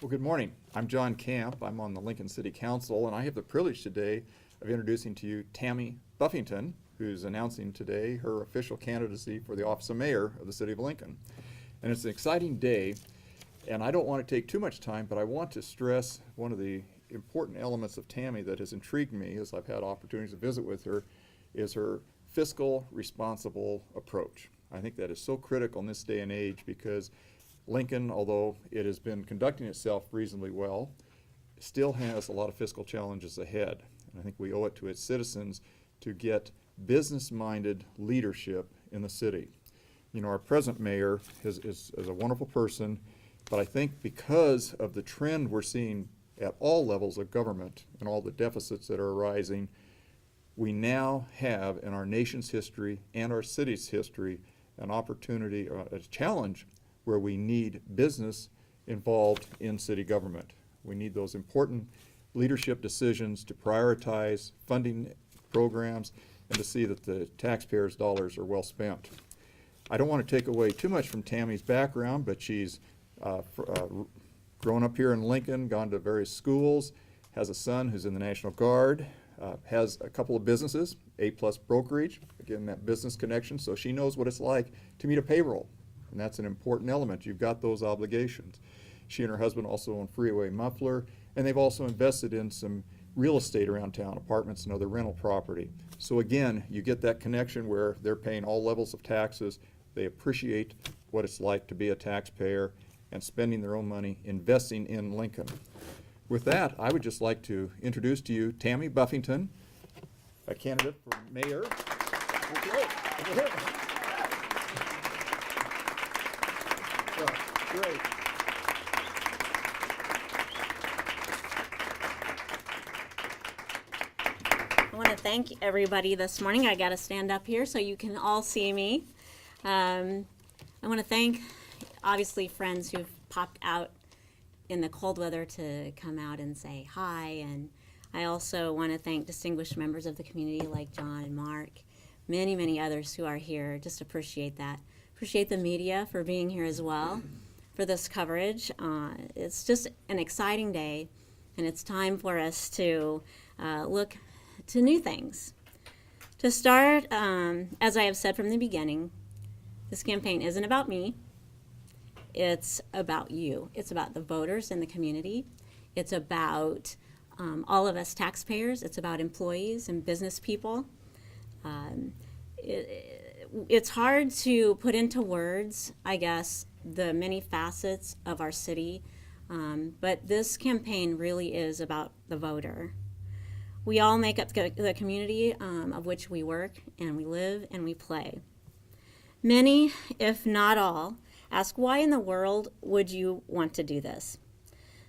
Well, good morning. I'm John Camp. I'm on the Lincoln City Council, and I have the privilege today of introducing to you Tammy Buffington, who's announcing today her official candidacy for the office of mayor of the city of Lincoln. And it's an exciting day, and I don't want to take too much time, but I want to stress one of the important elements of Tammy that has intrigued me as I've had opportunities to visit with her is her fiscal responsible approach. I think that is so critical in this day and age because Lincoln, although it has been conducting itself reasonably well, still has a lot of fiscal challenges ahead. And I think we owe it to its citizens to get business-minded leadership in the city. You know, our present mayor is a wonderful person, but I think because of the trend we're seeing at all levels of government and all the deficits that are arising, we now have in our nation's history and our city's history an opportunity, a challenge where we need business involved in city government. We need those important leadership decisions to prioritize funding programs and to see that the taxpayers' dollars are well spent. I don't want to take away too much from Tammy's background, but she's grown up here in Lincoln, gone to various schools, has a son who's in the National Guard, has a couple of businesses, A+ Brokerage, again that business connection, so she knows what it's like to meet a payroll. And that's an important element. You've got those obligations. She and her husband also own Freeway Muffler, and they've also invested in some real estate around town, apartments and other rental property. So again, you get that connection where they're paying all levels of taxes. They appreciate what it's like to be a taxpayer and spending their own money, investing in Lincoln. With that, I would just like to introduce to you Tammy Buffington, a candidate for mayor. Great. I want to thank everybody this morning. I got to stand up here so you can all see me. I want to thank, obviously, friends who've popped out in the cold weather to come out and say hi. And I also want to thank distinguished members of the community like John and Mark, many, many others who are here. Just appreciate that. Appreciate the media for being here as well for this coverage. It's just an exciting day, and it's time for us to look to new things. To start, as I have said from the beginning, this campaign isn't about me. It's about you. It's about the voters in the community. It's about all of us taxpayers. It's about employees and business people. It's hard to put into words, I guess, the many facets of our city, but this campaign really is about the voter. We all make up the community of which we work and we live and we play. Many, if not all, ask why in the world would you want to do this?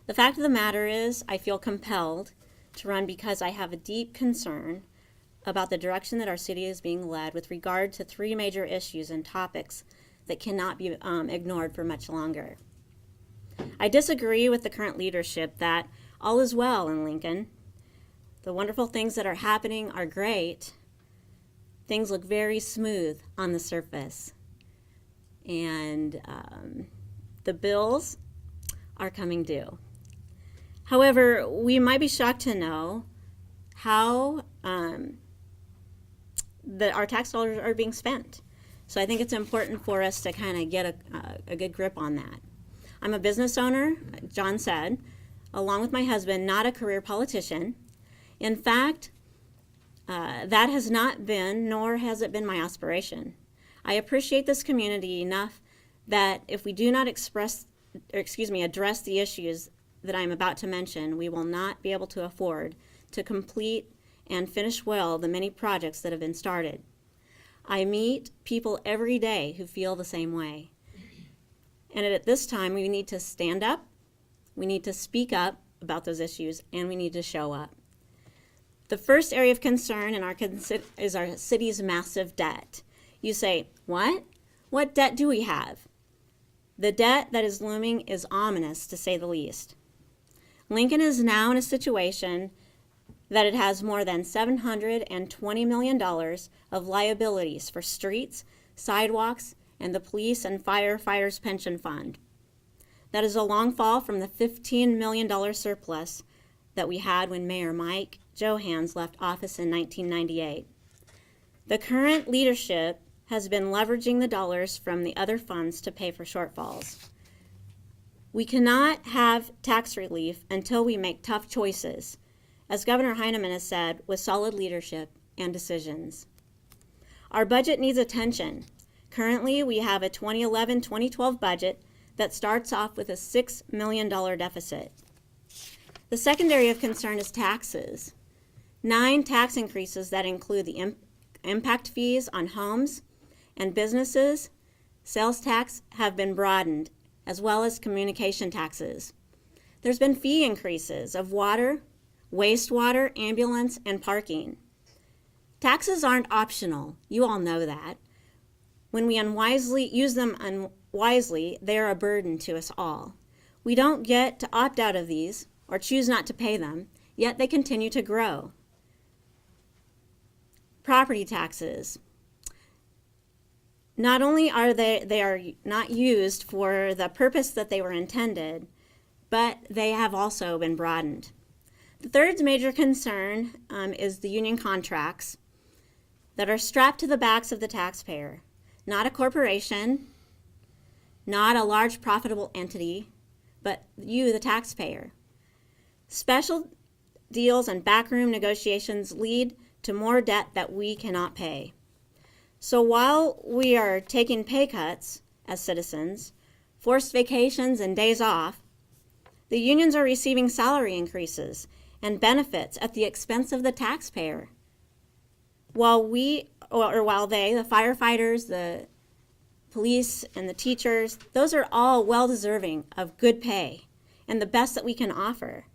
The fact of the matter is I feel compelled to run because I have a deep concern about the direction that our city is being led with regard to three major issues and topics that cannot be ignored for much longer. I disagree with the current leadership that all is well in Lincoln. The wonderful things that are happening are great. Things look very smooth on the surface. And the bills are coming due. However, we might be shocked to know how that our tax dollars are being spent. So I think it's important for us to kind of get a good grip on that. I'm a business owner, John said, along with my husband, not a career politician. In fact, that has not been, nor has it been my aspiration. I appreciate this community enough that if we do not address the issues that I'm about to mention, we will not be able to afford to complete and finish well the many projects that have been started. I meet people every day who feel the same way. And at this time, we need to stand up, we need to speak up about those issues, and we need to show up. The first area of concern is our city's massive debt. You say, what? What debt do we have? The debt that is looming is ominous, to say the least. Lincoln is now in a situation that it has more than $720 million of liabilities for streets, sidewalks, and the police and firefighters pension fund. That is a long fall from the $15 million surplus that we had when Mayor Mike Johans left office in 1998. The current leadership has been leveraging the dollars from the other funds to pay for shortfalls. We cannot have tax relief until we make tough choices, as Governor Heineman has said, with solid leadership and decisions. Our budget needs attention. Currently, we have a 2011-2012 budget that starts off with a $6 million deficit. The second area of concern is taxes. 9 tax increases that include the impact fees on homes and businesses, sales tax have been broadened, as well as communication taxes. There's been fee increases of water, wastewater, ambulance, and parking. Taxes aren't optional. You all know that. When we use them unwisely, they are a burden to us all. We don't get to opt out of these or choose not to pay them, yet they continue to grow. Property taxes. Not only are they are not used for the purpose that they were intended, but they have also been broadened. The third major concern is the union contracts that are strapped to the backs of the taxpayer, not a corporation, not a large profitable entity, but you, the taxpayer. Special deals and backroom negotiations lead to more debt that we cannot pay. So while we are taking pay cuts as citizens, forced vacations and days off, the unions are receiving salary increases and benefits at the expense of the taxpayer. While they, the firefighters, the police, and the teachers, those are all well-deserving of good pay and the best that we can offer.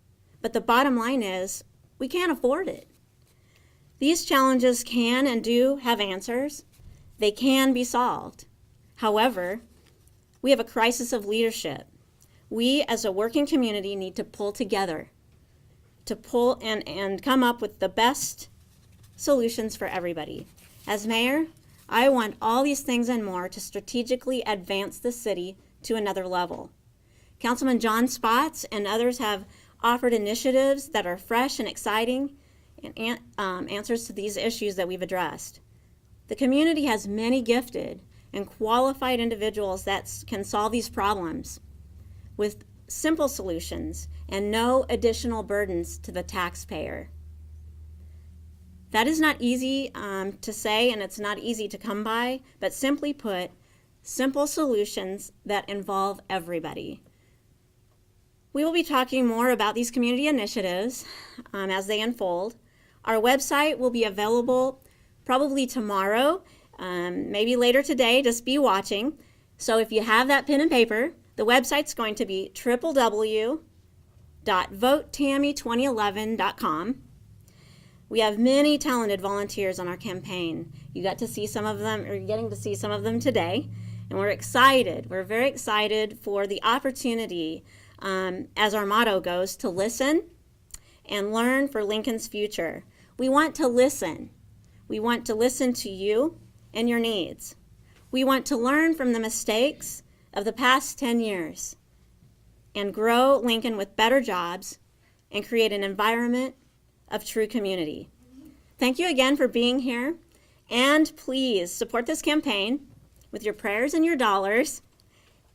But the bottom line is, we can't afford it. These challenges can and do have answers. They can be solved. However, we have a crisis of leadership. We as a working community need to pull together, to pull and come up with the best solutions for everybody. As mayor, I want all these things and more to strategically advance the city to another level. Councilman John Spotts and others have offered initiatives that are fresh and exciting and answers to these issues that we've addressed. The community has many gifted and qualified individuals that can solve these problems with simple solutions and no additional burdens to the taxpayer. That is not easy to say, and it's not easy to come by, but simply put, simple solutions that involve everybody. We will be talking more about these community initiatives as they unfold. Our website will be available probably tomorrow, maybe later today. Just be watching. So if you have that pen and paper, the website's going to be www.votetammy2011.com. We have many talented volunteers on our campaign. You got to see some of them, or you're getting to see some of them today, and we're excited. We're very excited for the opportunity, as our motto goes, to listen and learn for Lincoln's future. We want to listen. We want to listen to you and your needs. We want to learn from the mistakes of the past 10 years and grow Lincoln with better jobs and create an environment of true community. Thank you again for being here, and please support this campaign with your prayers and your dollars,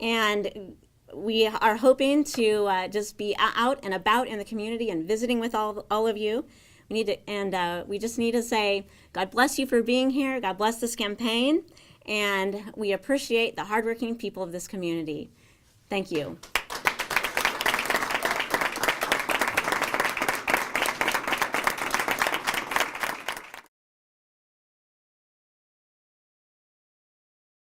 and we are hoping to just be out and about in the community and visiting with all of you. We just need to say, God bless you for being here, God bless this campaign, and we appreciate the hardworking people of this community. Thank you.